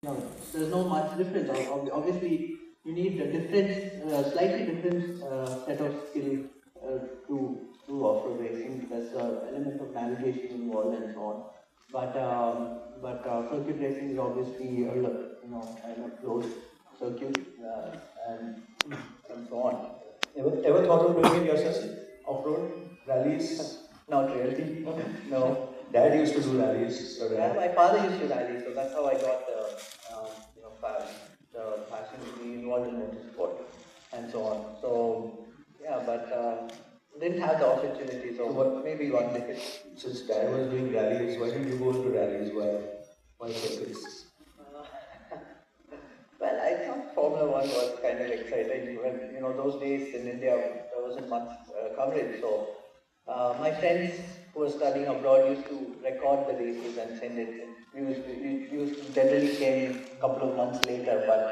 No, there's no much difference. Obviously, you need a different, slightly different set of skills to off-road racing. There's an element of navigation involved and so on. But circuit racing is obviously a closed circuit and and so on. Ever thought of doing it yourself? Off-road rallies? Not really. No. Dad used to do rallies. So Yeah, my father used to rally, so that's how I got the passion to be involved in motorsport and so on. So yeah, but didn't have the opportunity. So maybe one day. Since Dad was doing rallies, why didn't you go into rallies? Why circuits? Well, I thought Formula One was kind of exciting. When those days in India there wasn't much coverage, so my friends who were studying abroad used to record the races and send it. It generally came a couple of months later, but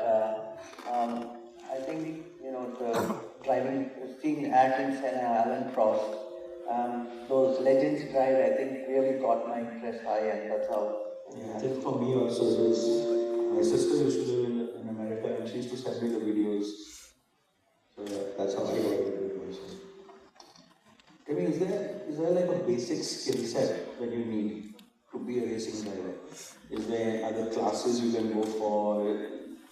I think the driving, seeing Ayrton Senna, Alan Prost, those legends drive, I think really got my interest high, and that's how. Yeah, I think for me also, it was my sister used to live in America, and she used to send me the videos. So yeah, that's how I got into it also. I mean, is there like a basic skill set that you need to be a racing driver? Is there other classes you can go for?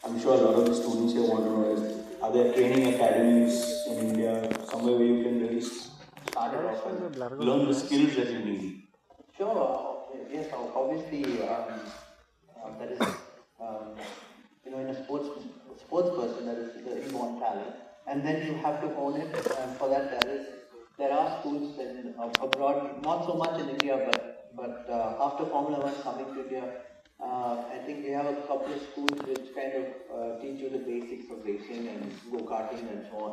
I'm sure a lot of the students here want to know are there training academies in India, somewhere where you can really start it off and learn the skills that you need? Sure, yes, obviously, that is, in a sports person, that is the inborn talent, and then you have to own it. And for that, there are schools abroad, not so much in India, but after Formula One coming to India, I think we have a couple of schools which kind of teach you the basics of racing and go-karting and so on.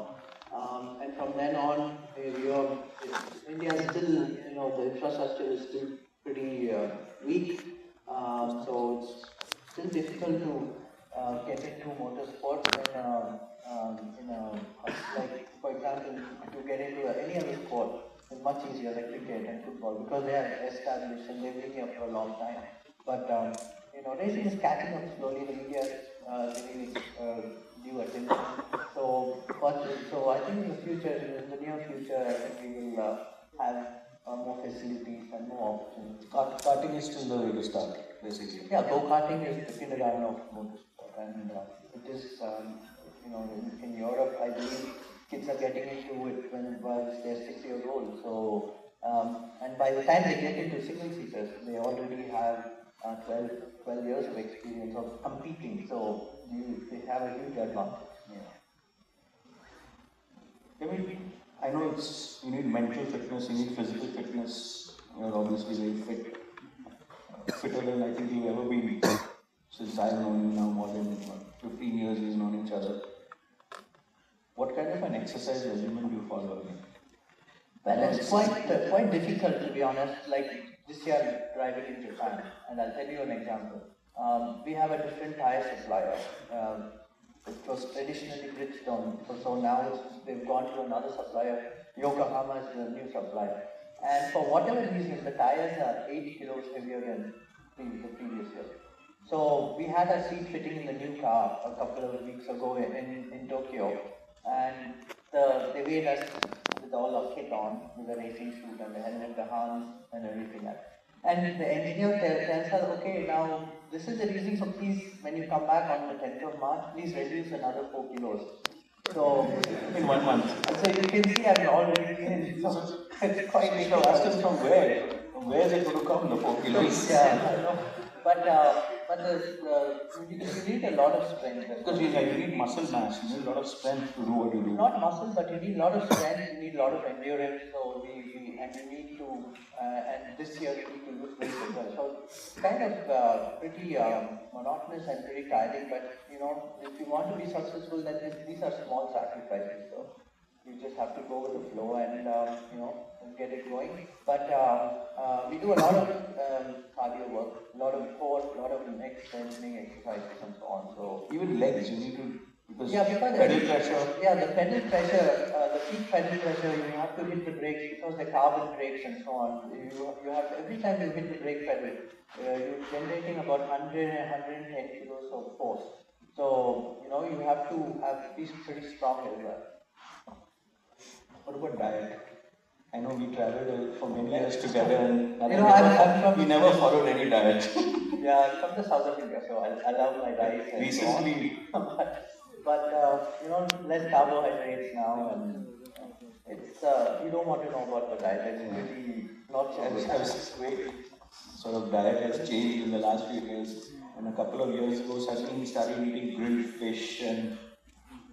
And from then on, India is still, the infrastructure is still pretty weak. So it's still difficult to get into motorsport like, for example, to get into any other sport, it's much easier, like cricket and football, because they are established and they've been here for a long time. But racing is catching up slowly. The media is giving it due attention. So I think in the near future, I think we will have more facilities and more opportunities. Karting is still the way to start, basically. Yeah, go-karting is the kindergarten of motorsport, and it is, in Europe, I believe kids are getting into it while they're 6 years old. So, and by the time they get into single-seaters, they already have 12 years of experience of competing. So they have a huge advantage. Yeah. I know you need mental fitness, you need physical fitness. You're obviously very fit, fitter than I think you've ever been. Since I've known you now more than 15 years, we've known each other. What kind of an exercise regimen do you follow? Well, it's quite difficult, to be honest. Like this year, I'm driving in Japan, and I'll tell you an example. We have a different tire supplier. It was traditionally Bridgestone, so now they've gone to another supplier. Yokohama is the new supplier. And for whatever reason, the tires are 8 kilos heavier than the previous year. So we had a seat fitting in the new car a couple of weeks ago in Tokyo, and they weighed us with all our kit on, with the racing suit and the helmet, the harness, and everything else. And the engineer tells us, okay, now this is the reason, so please, when you come back on the 10th of March, please reduce another 4 kilos. So, in 1 month. So you can see I'm already in. So it's quite big. So ask him from where? From where is it going to come, the 4 kilos? Yeah, I know. But you need a lot of strength. Because you need muscle mass, you need a lot of strength to do what you do. Not muscle, but you need a lot of strength, you need a lot of endurance, so and you need to, and this year you need to lose weight as well. So it's kind of pretty monotonous and pretty tiring, but if you want to be successful, then these are small sacrifices. So you just have to go with the flow and get it going. But we do a lot of cardio work, a lot of core, a lot of neck strengthening exercises and so on. So even legs, you need to Because Yeah, because pedal pressure. Yeah, the pedal pressure, the peak pedal pressure, you have to hit the brakes because the carbon brakes and so on. You have every time you hit the brake pedal, you're generating about 100 and 110 kilos of force. So you have to be pretty strong as well. What about diet? I know we traveled for many years together, and we never followed any diet. Yeah, I'm from the south of India, so I love my rice. Recently, but less carbohydrates now, and it's you don't want to know about the diet. It's really not so good. Sort of diet has changed in the last few years. And a couple of years ago, suddenly we started eating grilled fish and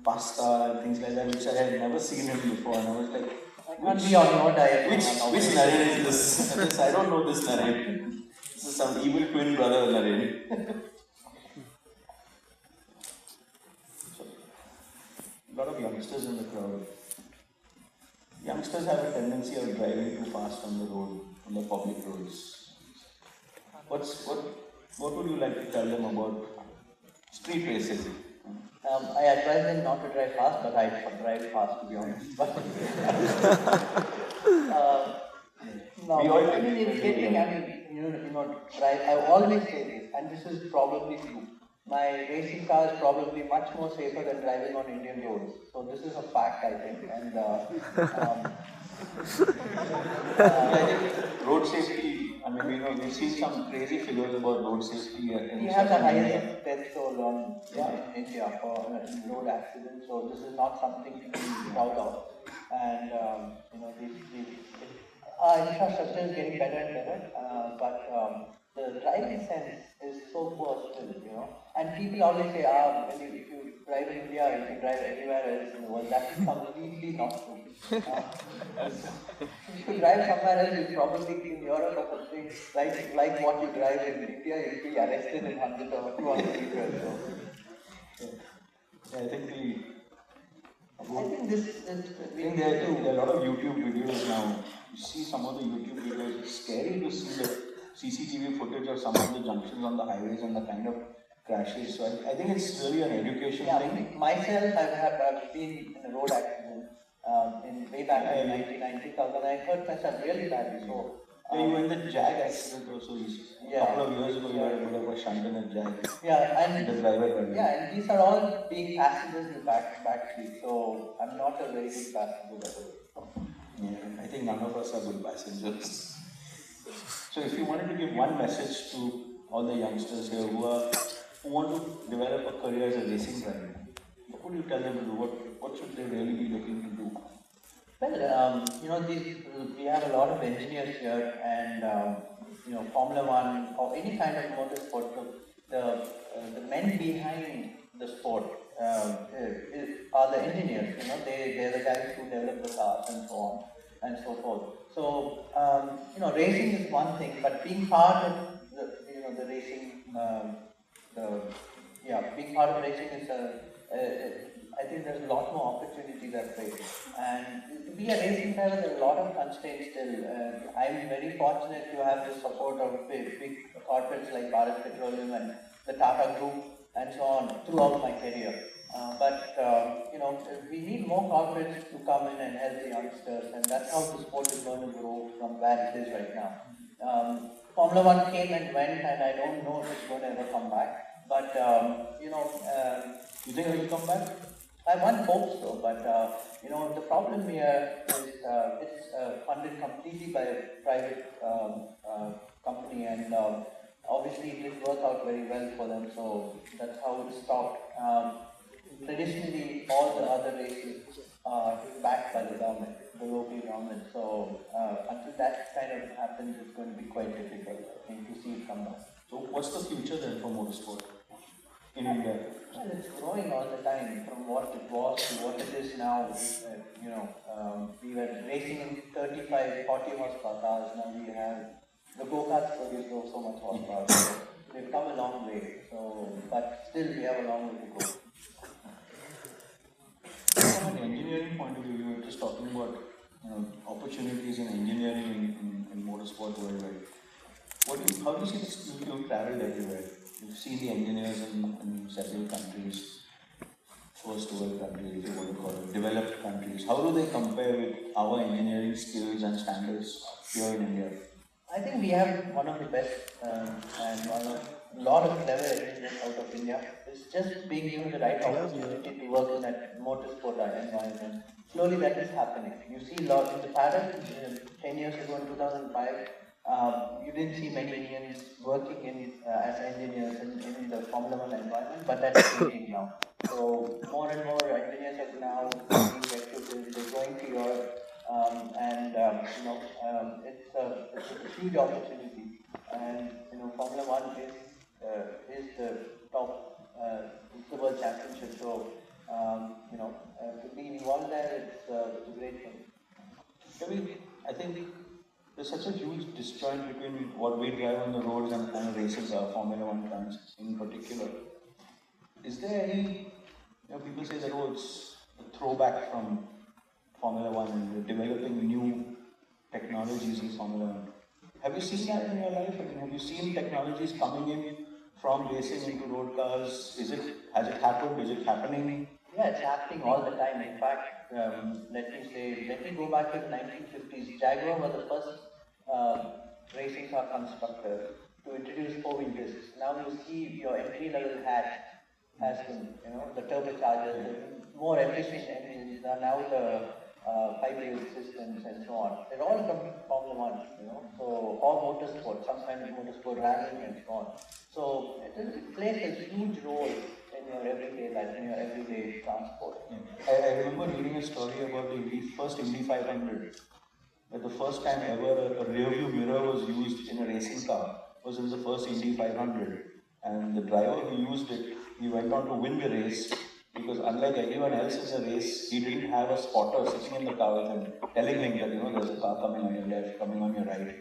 pasta and things like that, which I had never seen him before. And I was like, which Narain is this? I don't know this Narain. This is some evil twin brother Narain. A lot of youngsters in the crowd. Youngsters have a tendency of driving too fast on the road, on the public roads. What would you like to tell them about street racing? I advise them not to drive fast, but I drive fast, to be honest. No, I mean, irritating. Drive. I always say this, and this is probably true. My racing car is probably much more safer than driving on Indian roads. So this is a fact, I think. And I think road safety. I mean, we've seen some crazy figures about road safety. We have the highest death toll in India for road accidents. So this is not something to be proud of. And our infrastructure is getting better and better, but the driving sense is so poor still, And people always say, if you drive in India, you can drive anywhere else in the world. That is completely not true. If you drive somewhere else, you probably in Europe or something, like what you drive in India, you'll be arrested in 100 or 200 meters. So. I think there are a lot of YouTube videos now. You see some of the YouTube videos, it's scary to see the CCTV footage of some of the junctions on the highways and the kind of crashes. So I think it's really an education thing. Myself, I've been in a road accident way back in 1990s, and I hurt myself really badly. So, you were in the Jag accident also. A couple of years ago, you had a bit of a shunt in a Jag. Yeah, and the driver. And these are all being passengers in the back seat. So I'm not a very good passenger. Yeah, I think none of us are good passengers. So if you wanted to give one message to all the youngsters here who want to develop a career as a racing driver, what would you tell them to do? What should they really be looking to do? Well, we have a lot of engineers here, and Formula One or any kind of motorsport. The men behind the sport are the engineers. They're the guys who develop the cars and so on and so forth. So racing is one thing, but being part of the racing, being part of racing is I think there's a lot more opportunity that way. And to be a racing driver, there's a lot of constraints still. I'm very fortunate to have the support of big corporates like Bharat Petroleum and the Tata Group and so on throughout my career. But we need more corporates to come in and help the youngsters, and that's how the sport is going to grow from where it is right now. Formula One came and went, and I don't know if it's going to ever come back. But you think it will come back? I want hope so, but the problem here is it's funded completely by a private company, and obviously it didn't work out very well for them, so that's how it stopped. Traditionally, all the other races are backed by the government, the local government, so until that kind of happens, it's going to be quite difficult, I think, to see it come back. So what's the future then for motorsport in India? Well, it's growing all the time from what it was to what it is now. We were racing in 35, 40 horsepower cars. Now we have the go-karts produce so much horsepower. So we've come a long way. But still, we have a long way to go. From an engineering point of view, you were just talking about opportunities in engineering in motorsport worldwide. How do you see this? You've traveled everywhere. You've seen the engineers in several countries. first world countries, if you want to call it, developed countries, how do they compare with our engineering skills and standards here in India? I think we have one of the best and a lot of clever engineers out of India. It's just being given the right opportunity to work in that motorsport environment. Slowly that is happening. You see a lot in the paddock, 10 years ago in 2005, you didn't see many Indians working as engineers in the Formula One environment, but that's changing now. So more and more engineers are now being recruited, they're going to Europe, it's a huge opportunity. And Formula One is the top, it's the world championship. So to be involved there, it's a great thing. I think there's such a huge disjoint between what we drive on the roads and races, Formula One fans in particular. Is there any, people say that it's a throwback from Formula One and developing new technologies in Formula One. Have you seen that in your life? I mean, have you seen technologies coming in from racing into road cars? Has it happened? Is it happening? Yeah, it's happening all the time. In fact, let me go back to the 1950s. Jaguar was the first racing car constructor to introduce 4-wheel discs. Now you see your entry-level hatch has been, the turbochargers, more efficient engines are now the 5-wheel systems and so on. They're all from Formula One, so or motorsport, some kind of motorsport rallying and so on. So it plays a huge role in your everyday life, in your everyday transport. I remember reading a story about the first Indy 500, that the first time ever a rear view mirror was used in a racing car was in the first Indy 500, and the driver who used it, he went on to win the race, because unlike everyone else in the race, he didn't have a spotter sitting in the car with him, telling him that there's a car coming on your left, coming on your right.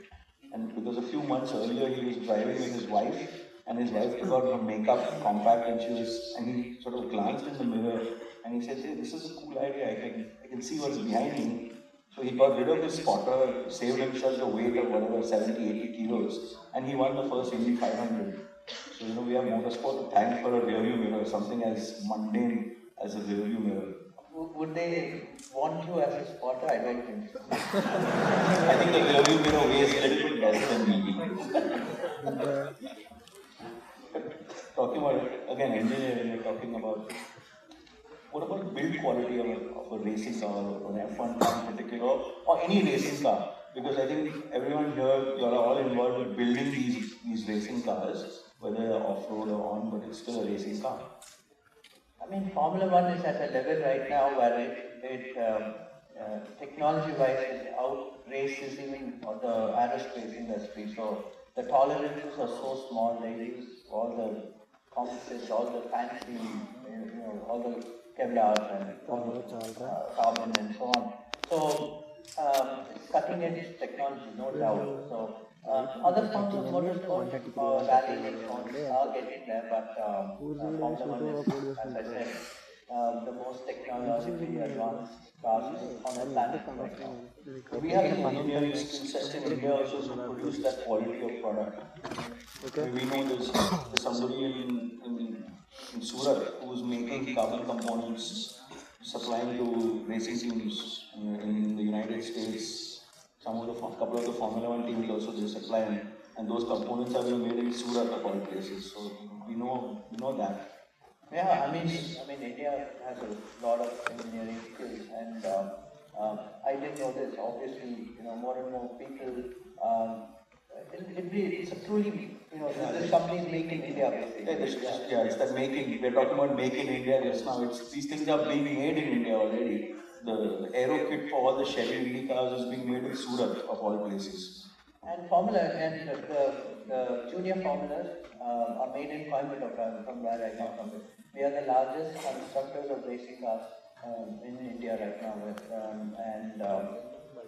And because a few months earlier he was driving with his wife, and his wife took out her makeup compact, and he sort of glanced in the mirror, and he said, "Hey, this is a cool idea. I can see what's behind me." So he got rid of his spotter, saved himself the weight of whatever 70, 80 kilos, and he won the first Indy 500. So we have motorsport to thank for a rearview mirror, something as mundane as a rearview mirror. Would they want you as a spotter? I don't think so. I think the rearview mirror weighs a little bit less than me. Talking about, again, engineering, we're talking about, what about build quality of a racing car, or an F1 car in particular, or any racing car? Because I think everyone here, you're all involved with building these racing cars, whether they're off-road or on, but it's still a racing car. I mean, Formula One is at a level right now where technology-wise, it outraces even the aerospace industry. So the tolerances are so small, they use all the composites, all the fancy, all the Kevlar and all the carbon and so on. So it's cutting edge technology, no doubt. So other forms of motorsport, rally and so on, are getting there, but Formula One is, as I said, the most technologically advanced cars on the planet right now. We have the engineering skill sets in India also to produce that quality of product. We know there's somebody in Surat who's making carbon components, supplying to racing teams in the United States. Couple of the Formula One teams also they supply, and those components are being made in Surat of all places. So we know that. Yeah, I mean, India has a lot of engineering skills, and I didn't know this. Obviously, more and more people. It's a truly, this company is made in India, basically. Yeah, it's that making. We're talking about make in India just now. These things are being made in India already. The aero kit for all the Chevy Indy cars is being made in Surat of all places. And the junior formulas are made in Coimbatore, from where I come from. We are the largest constructors of racing cars in India right now.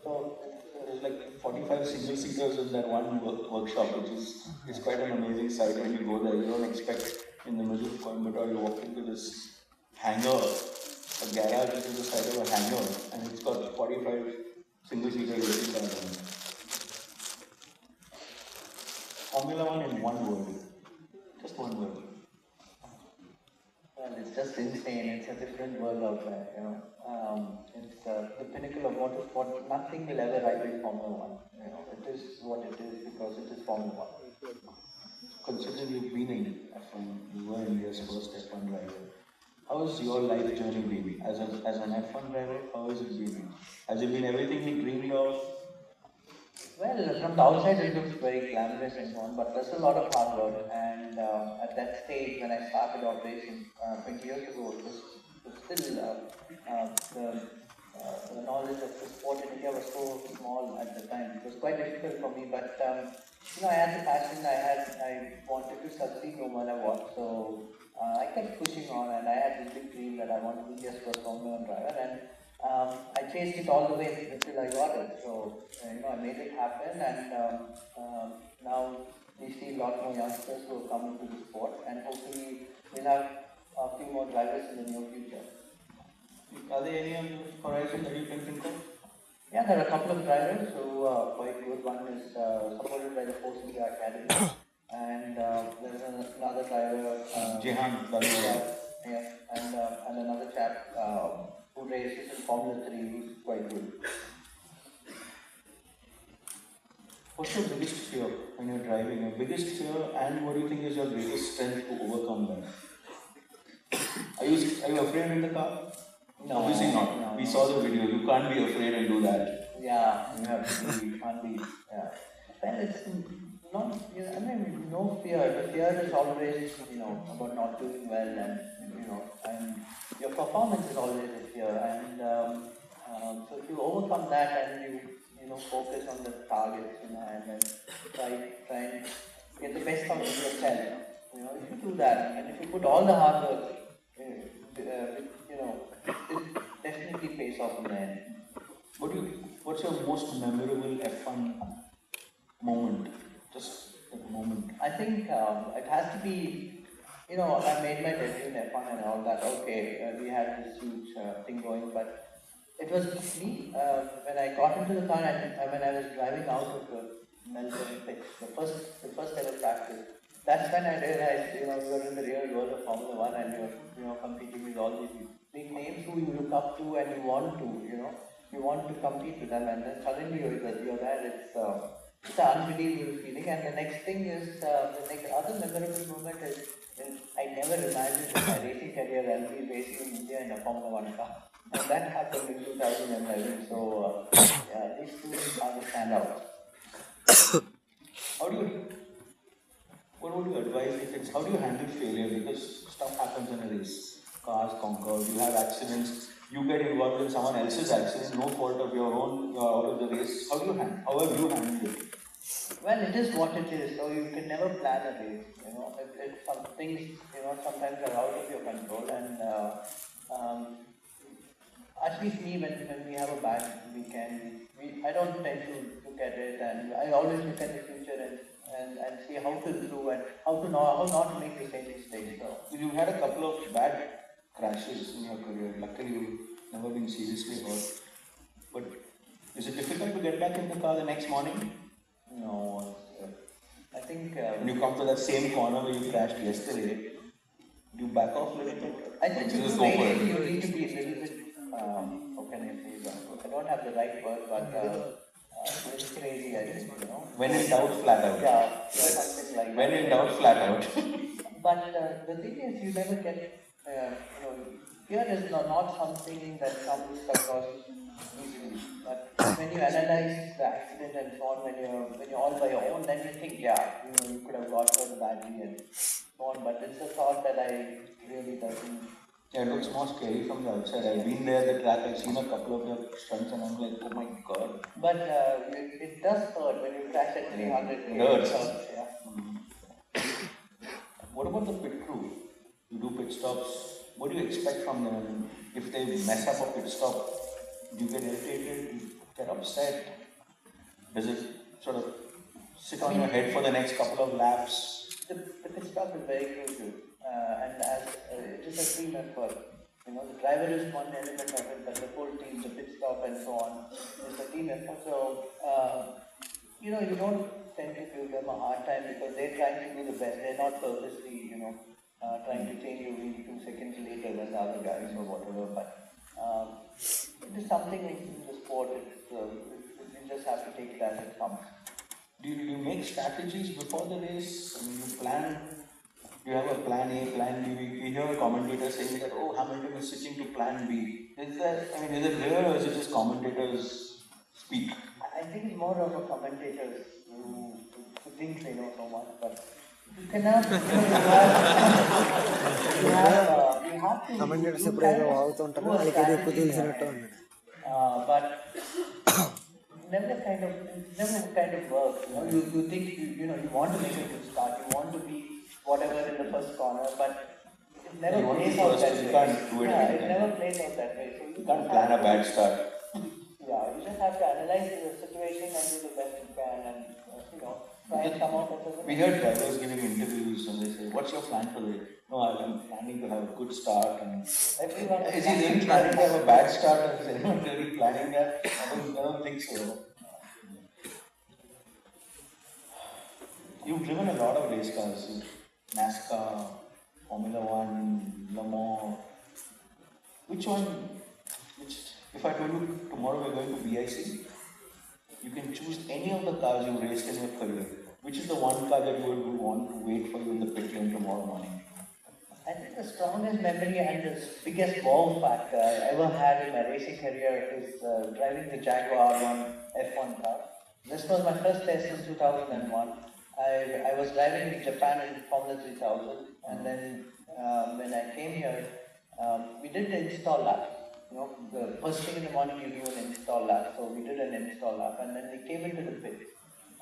So there's like 45 single seaters in that one workshop, which is quite an amazing sight when you go there. You don't expect in the middle of Coimbatore, you walk into this hangar, a garage which is the side of a hangar, and it's got 45 single seater racing cars. Formula One in one word. Just one word. Well, it's just insane. It's a different world out there, you know. It's the pinnacle of motorsport. Nothing will ever rival Formula One. You know, it is what it is because it is Formula One. Considering you've been in F1, you were India's first F1 driver. How has your life journey been? As an F1 driver, how has it been? Has it been everything you dreamed of? Well, from the outside it looks very glamorous and so on, but there's a lot of hard work. And at that stage, when I started out racing 20 years ago, it was still the knowledge of the sport in India was so small at the time. It was quite difficult for me, but you know, I had the passion. I wanted to succeed no matter what. So I kept pushing on, and I had this big dream that I wanted to be India's first Formula One driver. And I chased it all the way until I got it. So, you know, I made it happen, and now we see a lot more youngsters who are coming to the sport, and hopefully we'll have a few more drivers in the near future. Are there any on the horizon that you can think of? Yeah, there are a couple of drivers who are quite good. One is supported by the Force India Academy, and there's another driver, Jehan, yeah, and another chap who races in Formula 3 who's quite good. What's your biggest fear when you're driving? Your biggest fear, and what do you think is your greatest strength to overcome that? Are you afraid in the car? No, obviously not. No, we no. saw the video. You can't be afraid and do that. Yeah, you have to be, you can't be. Yeah. Well, it's not. I mean, no fear. The fear is always, you know, about not doing well, and you know, and your performance is always a fear. And so if you overcome that and you know, focus on the targets in hand and try and get the best out of yourself. You know, if you do that, and if you put all the hard work, you know, it definitely pays off in the end. What's your most memorable F1 moment? Just a moment. I think it has to be, you know, I made my debut in F1 and all that. Okay, we had this huge thing going, but it was me when I got into the car and when I was driving out of the Melbourne pitch, the first ever practice. That's when I realized, you know, you're in the real world of Formula One and you're, you know, competing with all these big names who you look up to and you want to, you know, you want to compete with them, and then suddenly you're there. It's an unbelievable feeling. And the next thing is, the next other memorable moment is when I never imagined in my racing career I'll be racing in India in a Formula One car. And that happened in 2011. So, yeah, these two are the standouts. What would you advise how do you handle failure? Because stuff happens in a race. Cars conquer, you have accidents, you get involved in someone else's accident, no fault of your own, you are out of the race. How have you handled it? Well, it is what it is, so you can never plan a race, you know. Some things, you know, sometimes are out of your control, and at least me, when we have a bad weekend, I don't tend to look at it, and I always look at the future and see how to improve and how not to make the same mistakes. So You had a couple of bad crashes in your career. Luckily, you've never been seriously hurt. But is it difficult to get back in the car the next morning? no, I think When you come to that same corner where you crashed yesterday, do you back off a little bit? I think Just go for it. you need to be a little bit. How can I say that? I don't have the right word, but it's crazy. I think, you know. When in doubt, flat out. Yeah, something like that. When in doubt, flat out. But the thing is, you never get, you know, fear is not something that comes across easily. But when you analyze the accident and so on, when you're all by your own, then you think, yeah, you know, you could have got hurt badly and so on. But it's a thought that I really doesn't. Yeah, it looks more scary from the outside. I've been there at the track, I've seen a couple of your stunts and I'm like, oh my god. But it does hurt when you crash at 300. It hurts. Yeah. What about the pit crew? You do pit stops. What do you expect from them? If they mess up a pit stop, do you get irritated? Do you get upset? Does it sort of sit on your head for the next couple of laps? The pit stop is very crucial, and as it is a team effort. You know, the driver is one element of it, but the whole team, the pit stop and so on, is a team effort. So, you know, you don't tend to give them a hard time because they're trying to do the best. They're not purposely, you know, trying to change your wheel 2 seconds later than the other guys or whatever. But it is something in the sport. You just have to take it as it comes. Do you make strategies before the race? I mean, you plan. You have a plan A, plan B. We hear a commentator saying that, oh, Hamilton is switching to plan B. Is that, I mean, is it real or is it just commentators speak? I think it's more of a commentators who think they know so much, but you cannot. You have to. Commentators but never kind of works. You think you want to make a good start. You want to be whatever in the first corner, but it never plays out that way. You can't do it. Yeah, it never plays out that way. So you can't plan a bad start. Yeah, you just have to analyze the situation and do the best you can, and try and come out with it. We heard drivers giving interviews and they say, "What's your plan for the day?" No, I'm planning to have a good start. And everyone is he really planning to have a bad start, or is anyone really planning that? I don't think so. You've driven a lot of race cars. NASCAR, Formula One, Le Mans. Which one? If I told you tomorrow we're going to BIC, you can choose any of the cars you raced in your career. Which is the one car that you would want to wait for you in the pit lane tomorrow morning? I think the strongest memory and the biggest wow factor I ever had in my racing career is driving the Jaguar F1 car. This was my first test in 2001. I was driving in Japan in Formula 3000, and then when I came here, we did the install lap. The first thing in the morning you do an install lap, so we did an install lap, and then we came into the pit.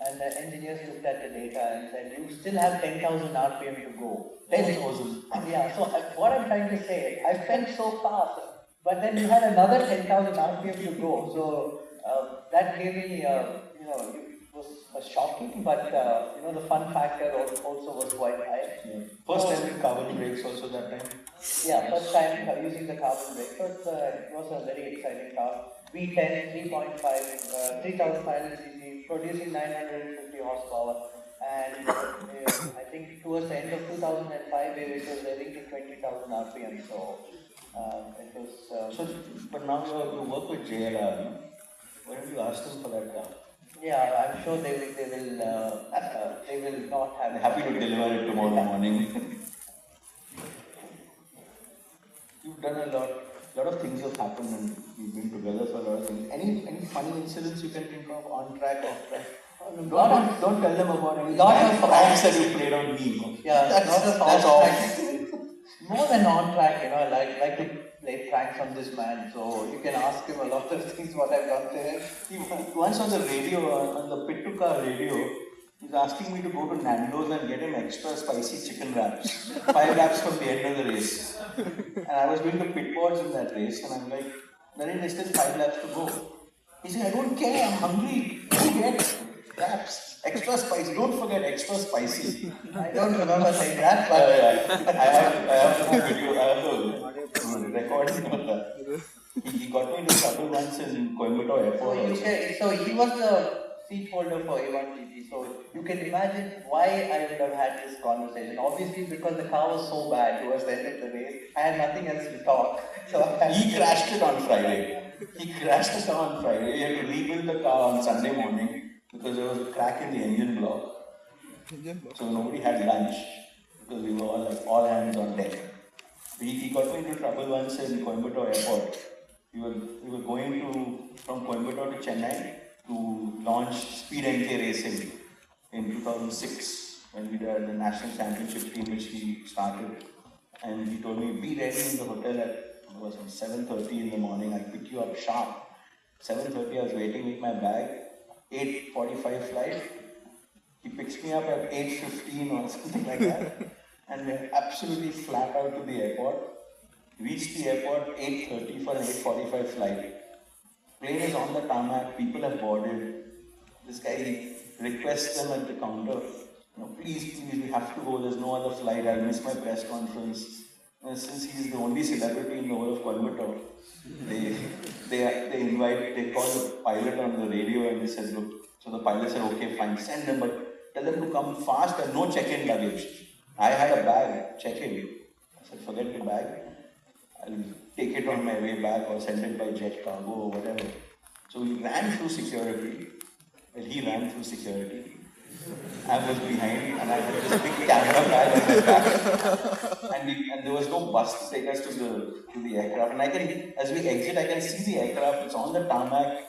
And the engineers looked at the data and said, you still have 10,000 RPM to go. 10,000? Yeah, so what I'm trying to say, I felt so fast, but then you had another 10,000 RPM to go. So that gave me, it was shocking, but the fun factor also was quite high. Yeah. First time with carbon brakes also that time? Yeah, first time using the carbon brake. So it was a very exciting car. V10, 3.5, 3,500 cc, producing 950 horsepower. And I think towards the end of 2005, it was getting to 20,000 RPM. So it was. But now you work with JLR, no? Why don't you ask them for that car? Yeah, I'm sure they will not have. I'm happy to deliver it tomorrow morning. You've done a lot of things have happened and you've been together for a lot of things. Any funny incidents you can think of on track, off track? Don't tell them about any pranks that you played on me. Yeah, that's all. More than on track, I like to play pranks on this man, so you can ask him a lot of things what I've done to him. Once on the radio, on the pit to car radio, he's asking me to go to Nando's and get him extra spicy chicken wraps. 5 laps from the end of the race. And I was doing the pit boards in that race, and I'm like, Narain, there's still 5 laps to go. He said, I don't care, I'm hungry. Go get wraps. Extra spicy. Don't forget extra spicy. I don't remember saying that, but I have the video, I have the recording of that. He got me into trouble once in Coimbatore airport. So he was the seat holder for A1GP, so you can imagine why I would have had this conversation. Obviously because the car was so bad towards the end of the race, I had nothing else to talk. So he crashed it on Friday. He crashed the car on Friday. He had to rebuild the car on Sunday morning because there was a crack in the engine block. So nobody had lunch because we were all hands on deck. He got me into trouble once in Coimbatore airport. We were going from Coimbatore to Chennai to launch Speed NK Racing in 2006 when we did the national championship team which he started. And he told me, be ready in the hotel at 7:30 in the morning. I'll pick you up sharp. 7:30 I was waiting with my bag. 8:45 flight. He picks me up at 8:15 or something like that. And we're absolutely flat out to the airport. Reached the airport 8:30 for an 8:45 flight. Plane is on the tarmac, people have boarded. This guy requests them at the counter, please, we have to go, there's no other flight, I'll miss my press conference. And since he's the only celebrity in the whole of Coimbatore, they call the pilot on the radio and they said, look, so the pilot said, okay, fine, send them, but tell them to come fast and no check-in luggage. I had a bag, check-in. I said, forget the bag. I'll take it on my way back or send it by jet cargo or whatever. So we ran through security. Well, he ran through security. I was behind and I had this big camera bag on my back. And there was no bus to take us to the aircraft. And I can, as we exit, I can see the aircraft. It's on the tarmac.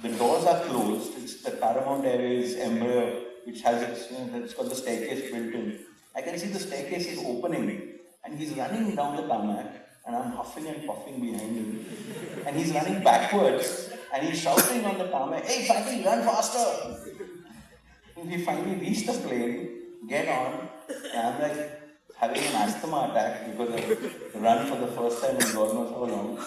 The doors are closed. It's the Paramount Airways Embraer, which has its, it's got the staircase built in. I can see the staircase is opening, and he's running down the tarmac, and I'm huffing and puffing behind him. And he's running backwards, and he's shouting on the tarmac, "Hey, Fatty, run faster!" And we finally reach the plane, get on, and I'm like having an asthma attack because I run for the first time in God knows how long.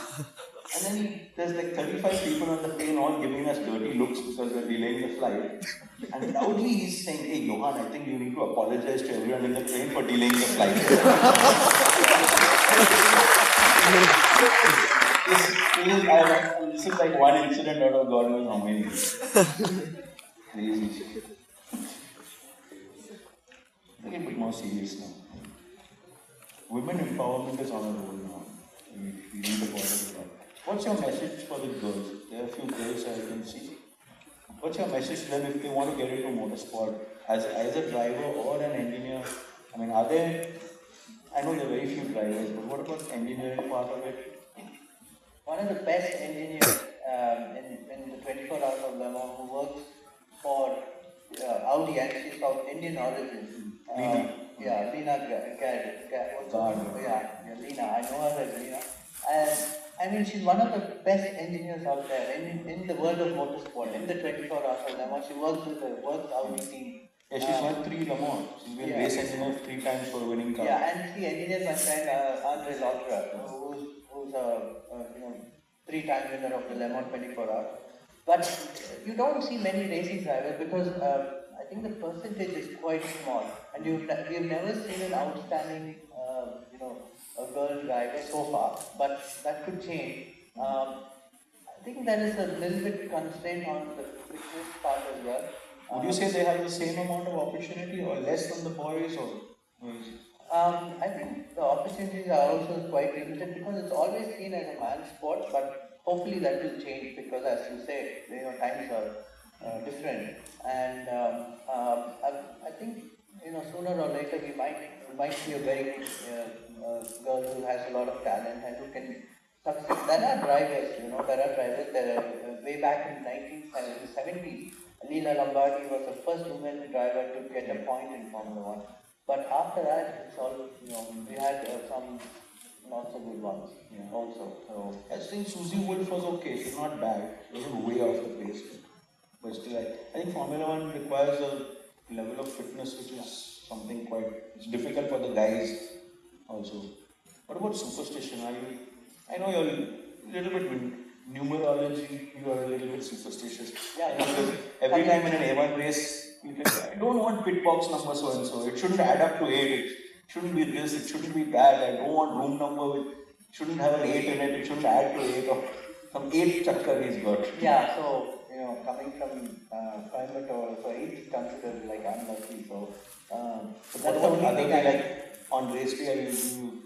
And then there's like 35 people on the plane all giving us dirty looks because we're delaying the flight. And loudly he's saying, "Hey Johan, I think you need to apologize to everyone in the plane for delaying the flight." This is like one incident out of God knows how many. Crazy. A little bit more serious now. Women empowerment is on a roll now. We read about it a lot. What's your message for the girls? There are a few girls I can see. What's your message to them if they want to get into motorsport as a driver or an engineer? I mean, are there? I know there are very few drivers, but what about engineering part of it? One of the best engineers in the 24 Hours of Le Mans who works for Audi, and she's of Indian origin. Lena. Yeah, Lena Lena. I know her as Lena. And I mean, she's one of the best engineers out there in the world of motorsport. In the 24 Hours of Le Mans, she works with the Audi team. Yeah, she's won 3 Le Mans. She's been race engineer 3 times for winning cars. Yeah, and she engineered my friend Andre Lautra, who's a 3-time winner of the Le Mans 24 Hours. But you don't see many racing drivers because I think the percentage is quite small, and we've never seen an outstanding, a girl driver so far. But that could change. I think there is a little bit constraint on the fitness part as well. Would you say they have the same amount of opportunity or less than the boys, or? I think the opportunities are also quite limited because it's always seen as a man's sport, but hopefully that will change because, as you say, times are different, and I think sooner or later we might see a very good girl who has a lot of talent and who can succeed. There are drivers, way back in 1970s. Leela Lombardi was the first woman driver to get a point in Formula 1. But after that, it's all, we had some not so good ones also. So I think Susie Wolf was okay, she's not bad. She wasn't way off the pace. But still, I think Formula 1 requires a level of fitness which is something it's difficult for the guys also. What about superstition? I know you're a little bit numerology, you are a little bit superstitious. Yeah. Because every time in an A1 race, you can say, I don't want pit box number so and so. It shouldn't add up to 8. It shouldn't be this. It shouldn't be that. I don't want room number. It shouldn't have an 8 in it. It shouldn't add to 8. Or some 8 chakkar he's got. Yeah. So coming from Coimbatore, so 8 is considered like unlucky. So that's the only thing I like on race day.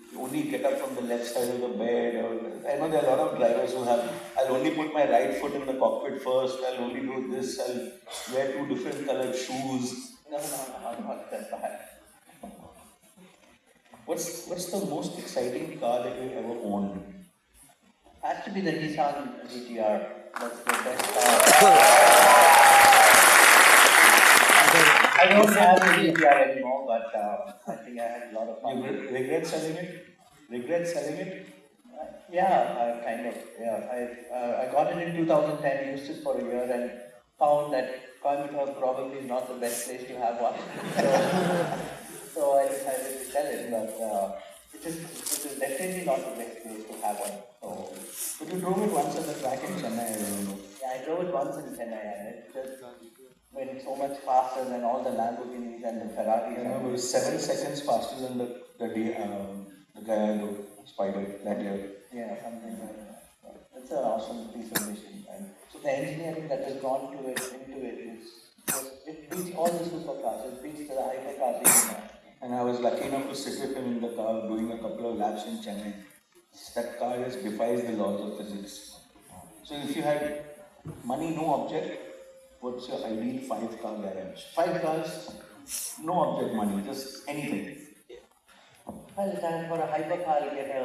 You only get up from the left side of the bed. I know there are a lot of drivers who have, I'll only put my right foot in the cockpit first, I'll only do this, I'll wear 2 different colored shoes. No, not that bad. What's the most exciting car that you've ever owned? Has to be the Nissan GTR. That's the best car. I don't have a GTR anymore, but I think I had a lot of fun. You regret selling it? Yeah, kind of. Yeah, I got it in 2010, used it for a year, and found that Coimbatore probably is not the best place to have one. So I decided to sell it, but it is definitely not the best place to have one. So, but you drove it once at the track in Chennai, I remember. Yeah, I drove it once in Chennai, and it just went so much faster than all the Lamborghinis and the Ferraris. I remember it was 7 seconds faster than the guy on the Spider that year. Yeah, something like that. It's an awesome piece of machine. And so the engineering that has gone into it it beats all the supercars. It beats the hypercars even now. and I was lucky enough to sit with him in the car doing a couple of laps in Chennai. That car just defies the laws of physics. So if you had money, no object, what's your ideal 5-car garage? 5 cars, no object money, just anything. Well, time for a hypercar, you get a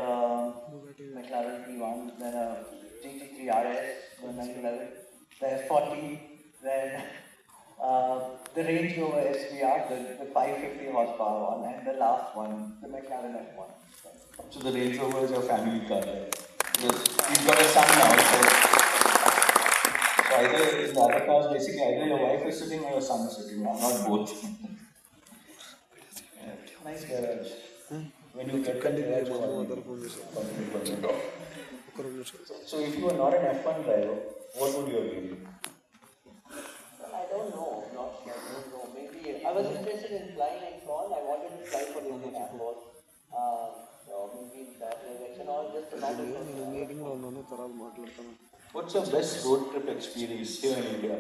McLaren P1, then a GT3 RS, the 911, the F40, then the Range Rover SVR, the 550 horsepower one, and the last one, the McLaren F1. So the Range Rover is your family car, right? Because you've got a son now, so either in the other cars, basically either your wife is sitting or your son is sitting, not both. Yeah, nice garage. When you get that garage, so if you were not an F1 driver, what would your be? I don't know, I don't know. Maybe I was interested in flying and so on. I wanted to fly for the Indian Air Force. So maybe in that direction or just a normal. What's your best road trip experience here in India?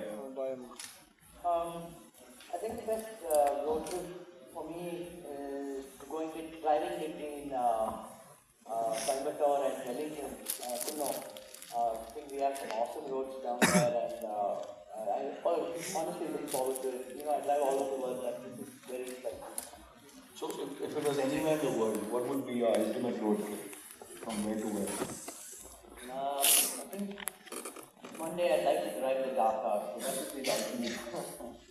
I think the best road trip for me is driving between Coimbatore and Wellington. I think we have some awesome roads down there, and I honestly look forward to it. I drive all over the world, and this is very exciting. So if it was anywhere in the world, what would be your ultimate road trip? From where to where? I think one day I'd like to drive the Baja, so that would be the ultimate.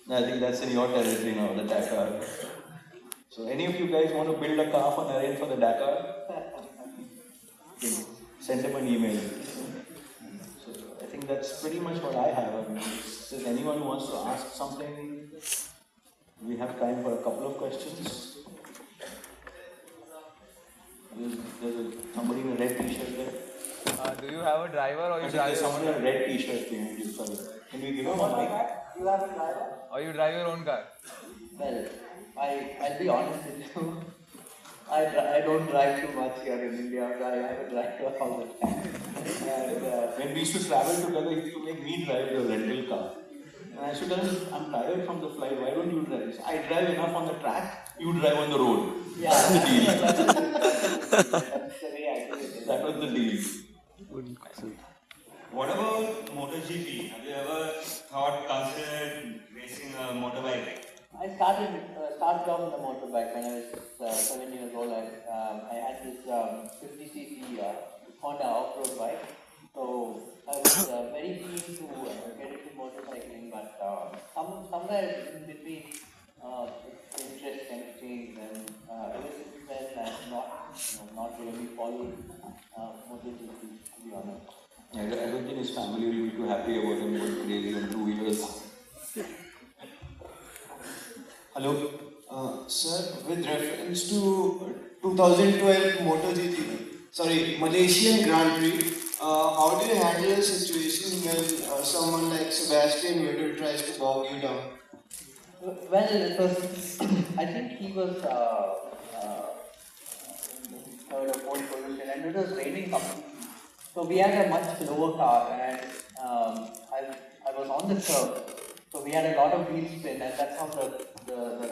I think that's in your territory now, the Dakar. So any of you guys want to build a car for Narain for the Dakar? Send him an email. So I think that's pretty much what I have. I mean, if anyone who wants to ask something, we have time for a couple of questions. There's somebody in a red t-shirt there. Do you have a driver or you drive? There's someone in a red t-shirt behind you. Sorry. Can we give him a mic? You have a driver? Or you drive your own car? Well, I'll be honest with you. I don't drive too much here in India. I have a driver all the time. And, when we used to travel together, he used to make me drive the rental car. And I said, I'm tired from the flight, why don't you drive? I drive enough on the track, you drive on the road. Yeah, that's the deal. that's the way I do it. That was the deal. What about MotoGP? Have you ever considered racing a motorbike? I started off on the motorbike when I was 7 years old. I had this 50cc Honda off-road bike. So I was very keen to get into motorcycling, but somewhere in between, the interest kind of changed, and ever since then I have not really followed MotoGP, to be honest. I don't think his family will be too happy about him going crazy on 2 wheelers. Hello? Sir, with reference to 2012 MotoGP, Malaysian Grand Prix, how do you handle a situation when someone like Sebastian Vettel tries to bog you down? Well, it was, I think he was in third or fourth position, and it was raining completely. So we had a much slower car, and I was on the curb. So we had a lot of wheel spin, and that's how the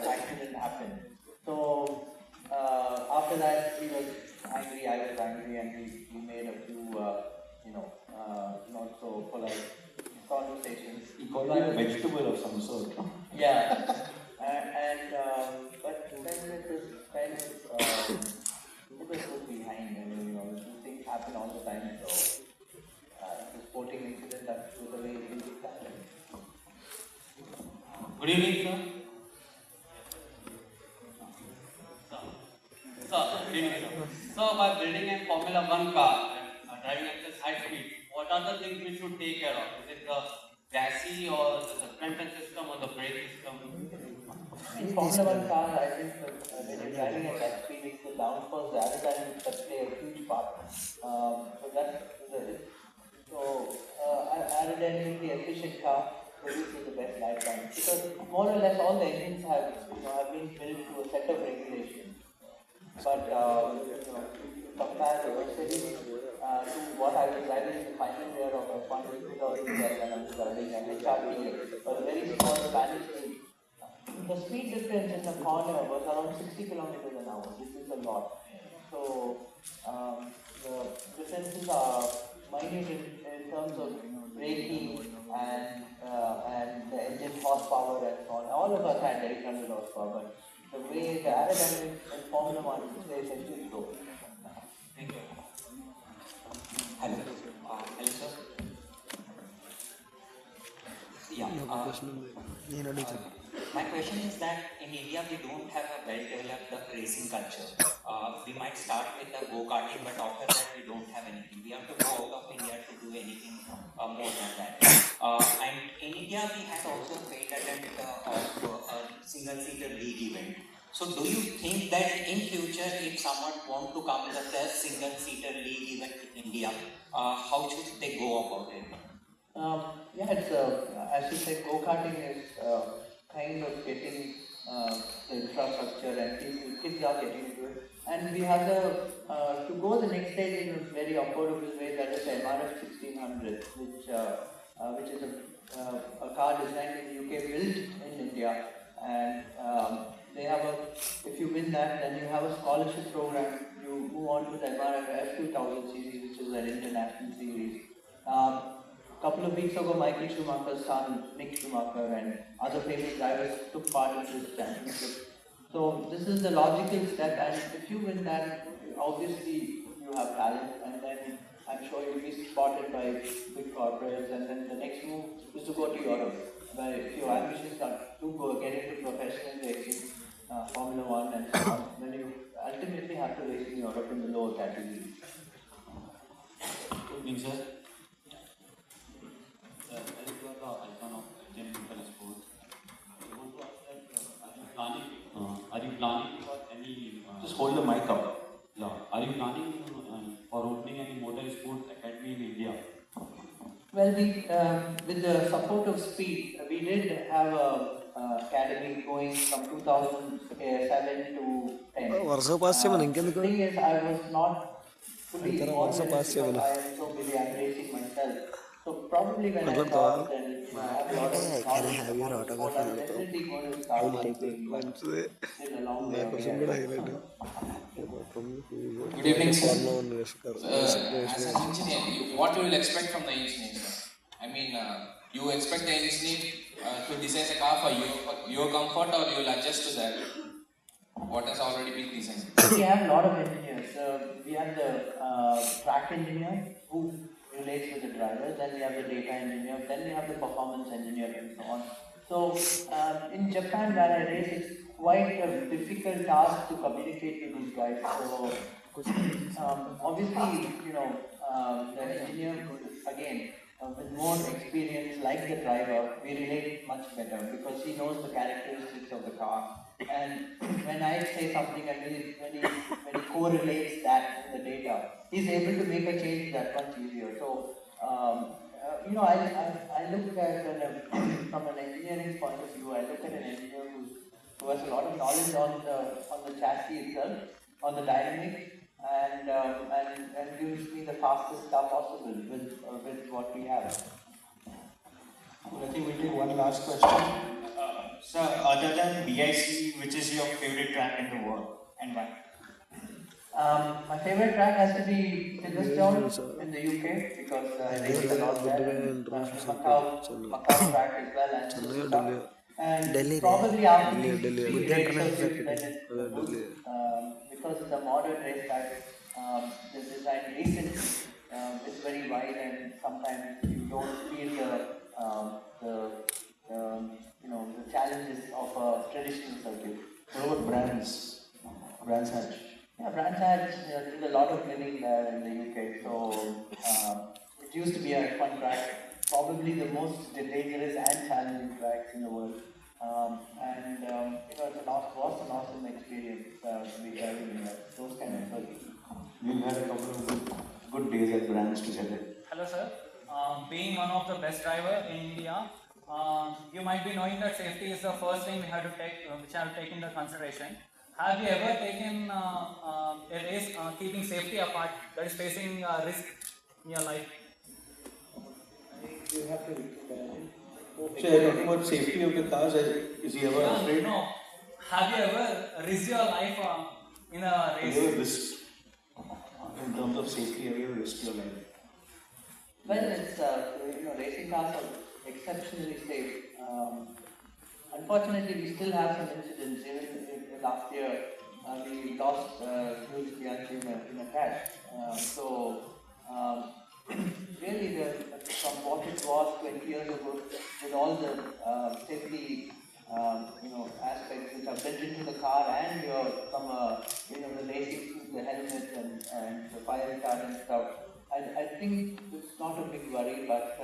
accident happened. So after that, he was angry, I was angry, and we made a few, not so polite conversations. He called you a vegetable of some sort. Yeah, but then it was kind of, it was so behind, and these things happen all the time, so it's a sporting incident, that's the way things happen. Good evening, sir. Good evening, sir. So, by building a Formula 1 car and driving at this high speed, what are the things we should take care of? Is it the chassis or the suspension system or the brake system? In Formula 1 cars, I think when you're driving at that speed, it's the downforce, the aerodynamics that play a huge part. So that's it. So, aerodynamically efficient car produces the best lifetime, because more or less all the engines have been built to a set of regulations. But compare the Mercedes to what I was driving in the final year of F1 in 2012 when I was driving an HRT, a very small Spanish team. the speed difference in the corner was around 60 kilometers an hour, which is a lot. So the differences are minute in terms of braking and the engine horsepower and so on. All of us had 800 horsepower, but the way the aerodynamics in Formula 1 is essentially low. Thank you. Hello. Hello, sir. Yeah. My question is that in India we don't have a well-developed racing culture. We might start with the go-karting, but after that we don't have anything. We have to go out of India to do anything more than that. And in India we had also failed attempt of a single-seater league event. So do you think that in future if someone want to come with a single-seater league event in India, how should they go about it? Yeah, it's as you said, go-karting is kind of getting the infrastructure and kids are getting into it. And we have to go the next stage in a very affordable way, that is the MRF 1600, which is a car designed in UK, built in India. And they have if you win that, then you have a scholarship program. You move on to the MRF F2000 series, which is an international series. Couple of weeks ago, Michael Schumacher's son, Nick Schumacher, and other famous drivers took part in this championship. So this is the logical step, and if you win that, obviously you have talent, and then I'm sure you'll be spotted by big corporates, and then the next move is to go to Europe, where if your ambitions are to go get into professional racing, Formula 1 and so on, then you ultimately have to race in Europe in the lower category. Good evening, sir. As you are the icon of Indian sports, I want to ask that, are you planning for any... Just hold the mic up. Yeah. Are you planning for opening any motor sports academy in India? Well, with the support of Speed, we did have a academy going from 2007 to 10. The thing is, I was not fully involved in it because I am so busy, I'm racing myself. So probably when I start, then I have a lot of knowledge about the sport. I'm definitely going to start one thing, but still a long way away. Good evening, sir. As an engineer, what you will expect from the engineer, sir? I mean, you expect the engineer to design a car for your comfort, or you will adjust to that? What has already been designed? We have a lot of engineers. We have the track engineer who relates with the drivers, then we have the data engineer, then we have the performance engineer and so on. So in Japan, where I race, it's quite a difficult task to communicate with these guys. So obviously, the engineer, again, with more experience like the driver, we relate much better because he knows the characteristics of the car. And when I say something and when he correlates that in the data, he's able to make a change that much easier. So, I look at from an engineering point of view, I look at an engineer who has a lot of knowledge on the chassis itself, on the dynamics, and gives me the fastest stuff possible with what we have. I think we'll take one last question. Sir, other than BIC, which is your favorite track in the world and why? My favorite track has to be Silverstone in the UK because I raced a lot there, and Macau track as well, and Silverstone. And probably after the great circuit, then it's good, because it's a modern race track. The design recently is very wide, and sometimes you don't feel the challenges of a traditional circuit. What about Brands Hatch? Yeah, Brands Hatch did a lot of winning there in the UK, so it used to be a fun track, probably the most dangerous and challenging tracks in the world. It was an awesome experience to be driving in those kind of circuits. We've had a couple of good days at Brands together. Hello, sir. Being one of the best driver in India, you might be knowing that safety is the first thing we have to take, which I have taken into consideration. Have you ever taken a race keeping safety apart, that is facing risk in your life? You have to repeat that. So you're talking about safety of the cars. Is he ever afraid? No. Have you ever risked your life in a race? Have you ever risked, in terms of safety, have you ever risked your life? Well, it's racing cars are exceptionally safe. Unfortunately, we still have some incidents. Even in last year, we lost huge fiancé in a crash. Really, from what it was 20 years ago, with all the safety, aspects which are built into the car, and the racing, the helmet and the fire retardant stuff. I think it's not a big worry, but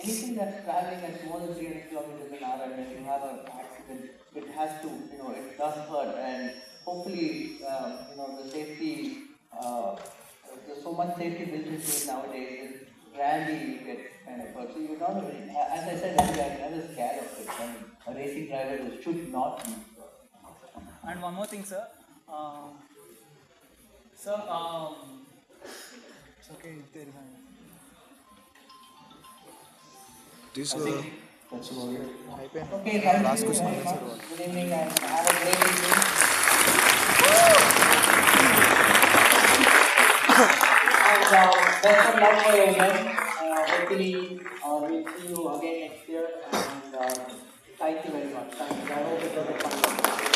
anything that's traveling at more than 300 kilometers an hour and when you have an accident, it has to, it does hurt, and hopefully, the safety, there's so much safety built into it nowadays, that rarely you get kind of hurt. So you're not really, as I said earlier, I'm never scared of it, and a racing driver should not be. And one more thing, sir. It's okay. This that's about it. Okay, thank you very much. Good evening and have a great evening. And best of luck for your event. Hopefully, we'll see you again next year. And thank you very much. Thank you. I hope it was a fun one.